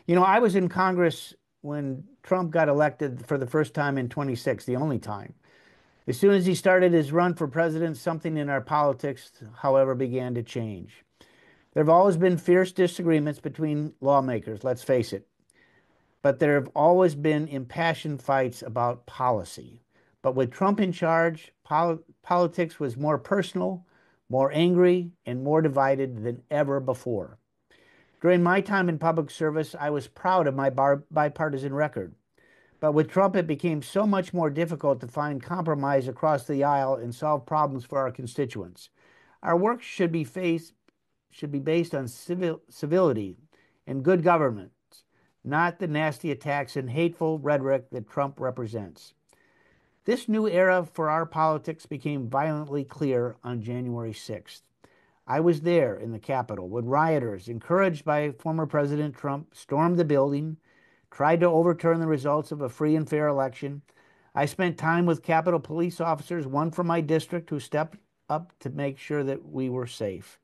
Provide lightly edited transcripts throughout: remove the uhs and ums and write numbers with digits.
I was in Congress when Trump got elected for the first time in 26, the only time. As soon as he started his run for president, something in our politics, however, began to change. There have always been fierce disagreements between lawmakers, let's face it, but there have always been impassioned fights about policy. But with Trump in charge, politics was more personal, more angry, and more divided than ever before. During my time in public service, I was proud of my bipartisan record. But with Trump, it became so much more difficult to find compromise across the aisle and solve problems for our constituents. Our work should be based on civility and good government, not the nasty attacks and hateful rhetoric that Trump represents. This new era for our politics became violently clear on January 6th. I was there in the Capitol when rioters, encouraged by former President Trump, stormed the building, tried to overturn the results of a free and fair election. I spent time with Capitol police officers, one from my district, who stepped up to make sure that we were safe.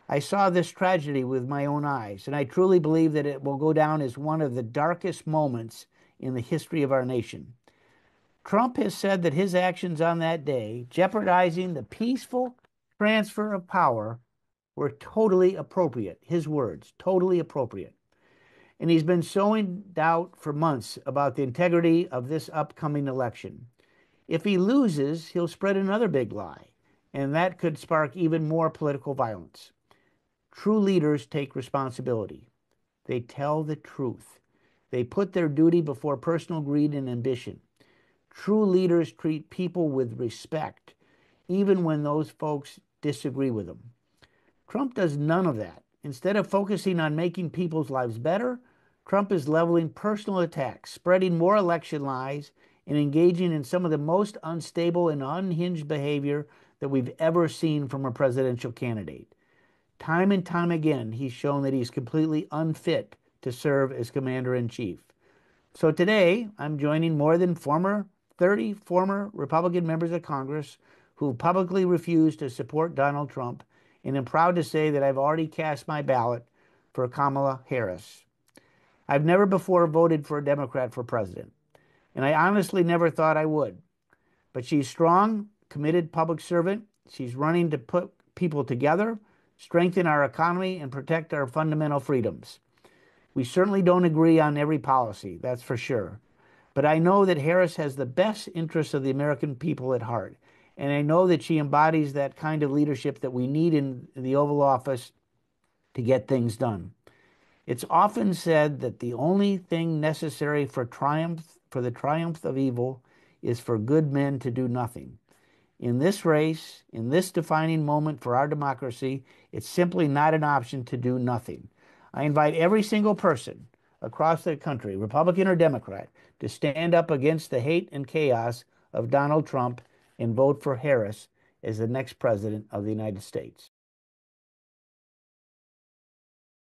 I saw this tragedy with my own eyes, and I truly believe that it will go down as one of the darkest moments in the history of our nation. Trump has said that his actions on that day, jeopardizing the peaceful transfer of power, were totally appropriate. His words, totally appropriate. And he's been sowing doubt for months about the integrity of this upcoming election. If he loses, he'll spread another big lie, and that could spark even more political violence. True leaders take responsibility. They tell the truth. They put their duty before personal greed and ambition. True leaders treat people with respect, even when those folks disagree with them. Trump does none of that. Instead of focusing on making people's lives better, Trump is leveling personal attacks, spreading more election lies, and engaging in some of the most unstable and unhinged behavior that we've ever seen from a presidential candidate. Time and time again, he's shown that he's completely unfit to serve as commander in chief. So today, I'm joining more than 30 former Republican members of Congress who publicly refused to support Donald Trump, and I'm proud to say that I've already cast my ballot for Kamala Harris. I've never before voted for a Democrat for president, and I honestly never thought I would. But she's strong, committed public servant. She's running to put people together, strengthen our economy, and protect our fundamental freedoms. We certainly don't agree on every policy, that's for sure. But I know that Harris has the best interests of the American people at heart. And I know that she embodies that kind of leadership that we need in the Oval Office to get things done. It's often said that the only thing necessary for the triumph of evil is for good men to do nothing. In this race, in this defining moment for our democracy, it's simply not an option to do nothing. I invite every single person across the country, Republican or Democrat, to stand up against the hate and chaos of Donald Trump and vote for Harris as the next president of the United States.